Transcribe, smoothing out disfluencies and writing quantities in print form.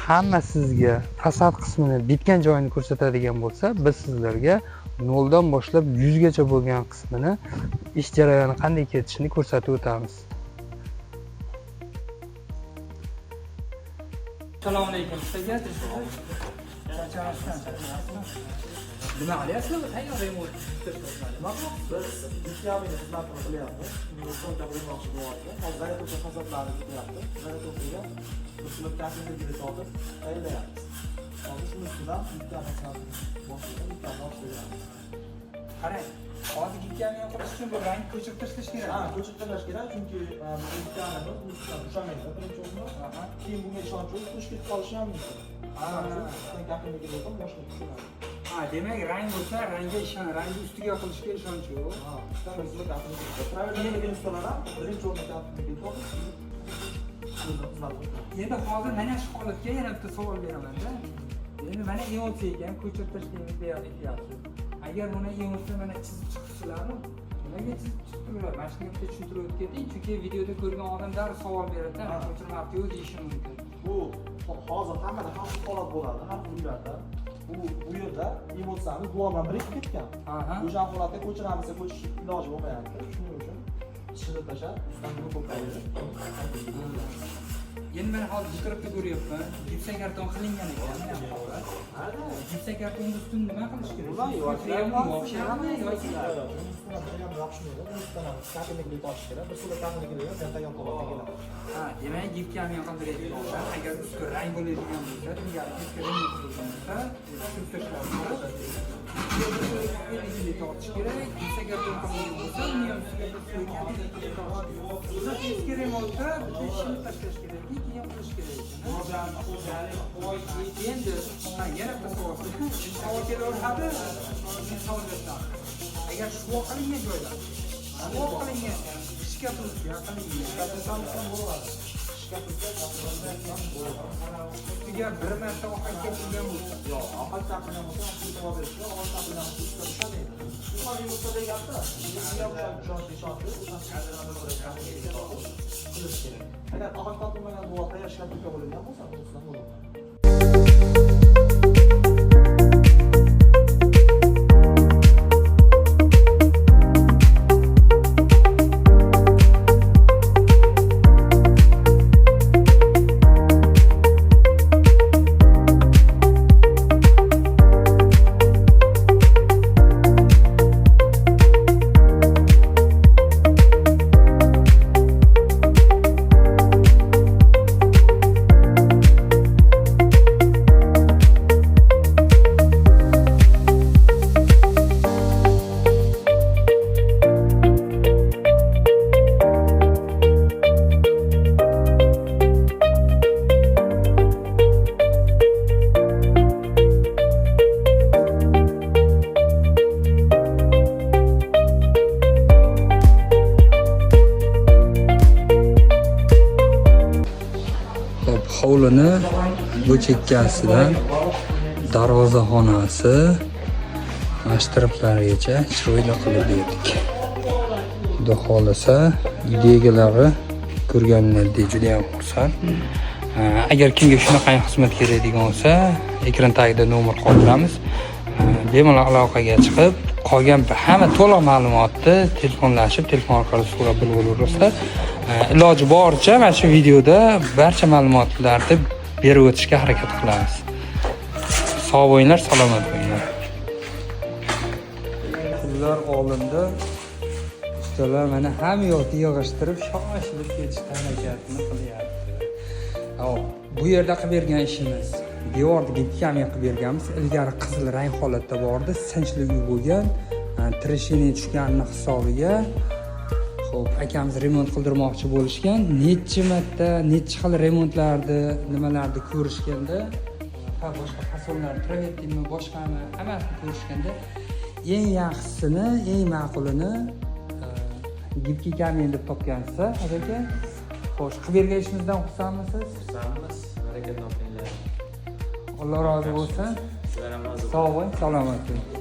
hamma sizga fasad qismini bitgan joyini ko'rsatadigan bo'lsa, biz sizlarga noldan boshlab 100 gacha bo'lgan qismini ish jarayoni qanday ketishini ko'rsatib o'tamiz. Assalomu alaykum. Nima qilyapsizlar? Tayyor remont nima biz ishlarni xizmat qilyapmiz. So'ngda bo'lmoqchi bo'lyapti. Hozir zarato'cha fasadlarni qilyapti. Zarato'chaga usulib ta'minlashni sotib tayyorlayapmiz. Hozir shu ustidan bitta masalani boshlayapmiz. Qarang, hozir ikkani ham qilish uchun bu rang ko'chirib tashlash kerak. Ha, ko'chirib tashlash kerak, chunki bu ikkani bu ustidan ushamaydi. Birinchi o'rinda, keyin bunga ishonch bo'lib, qo'shib ketib qolishi ham mumkin. Gapimga bo'lsam boshqa tushunadi. Ha, demak, rang bo'lsa, rangga ishon, rangni ustiga qilishga ishonch yo'q. Ha, ustiga gapimga. Tayyorlangan ustalar ham birinchi o'rinda gapimga to'g'ri. Endi hozir mana shu holatga yana bitta savol beraman-da. Endi mana emotsiya ekan, ko'chirib tashlashni deyapsiz. Agar buni emotsiya mana chizib chiqishlarmi? Nimaga chizib chiqdilar? Mana shunga bitta tushuntirib o'tgating, chunki videoda ko'rgan odamlar savol beradi, ko'chirmabdi-yu deyishi mumkin. Bu hozir hammada ham holat bo'ladi, har uylarda. Bu yerda emotsiyani duo bilan birikib ketgan. O'sha holatda ko'chiramiz, ko'chish iloji bo'lmayapti. Shuning uchun chizib tashlab, ustidan buni qo'yib. Endi men hozir jiqiribda ko'ryapman. Gipsakarton qilingan ekan mana bu holat. Gipsakartonni ustini nima qilish kerak? Yopishadimi yoki ha, demak, gipkani yoqildiradigan bo'lsa, agar usti rang bo'ladigan bo'lsa, ilgari tortish kerak. Gipsakarton qilingan bo'lsa, uni ham ustiga kerak bo'lsa, ishini tashlash kerak. Keyin qilish kerak. Endi yana bir savol kelaveradi. Agar shu qilingan joyda, shu qilingan ishga turishga ustiga bir marta ohak ketilgan bo'lsa, yo'q, ohak taqilgan bo'lsa, e'tibor berishga, ohak taqilgan bo'lsa ushlaydi. Bu ham bo'lsa deganda, qilish kerak. Agar ohak taqilmagan bo'lsa, ishlab turgan bo'ladigan bo'lsa, bunisidan bo'ladi. Hovlini bu chekkasidan darvoza xonasi mashtriflarigacha chiroyli qilib berdik. Xudo xolasa, videogalari ko'rganlarga juda ham xursand. Agar kimga shunaqa xizmat kerakdigan bo'lsa, ekran tagida nomer qoldiramiz. Bemalol aloqaga chiqib, qolgan hamma to'liq ma'lumotni telefonlashib, telefon orqali so'rab bilib olaverasizlar. Iloji boricha mana shu videoda barcha ma'lumotlarni berib o'tishga harakat qilamiz. Sog' bo'linglar, salomat bo'linglar. Pullar olindi. Ustalar mana hamyonni yig'ishtirib, shoshilib ketish harakatini qilyapti. Bu yerda qilib bergan ishimiz, devorga gipkami qilib berganmiz. Ilgari qizil rang holatda bordi, sinchlik bo'lgan, treshini tushganini hisobiga xo'p, akamiz remont qildirmoqchi bo'lishgan. Necha marta, necha xil remontlarni, nimalarni ko'rishganda, boshqa fasonlar, travetimi, boshqani hammasini ko'rishganda, eng yaxshisini, eng ma'qulini gipki kamin deb topgansiz, aka. Xo'sh, qilib bergan ishimizdan xursandmisiz? Xursandmiz. Barakat topinglar. Alloh rozi bo'lsin. Sizlar ham rozi bo'ling. Sog' bo'ling, salomat bo'ling.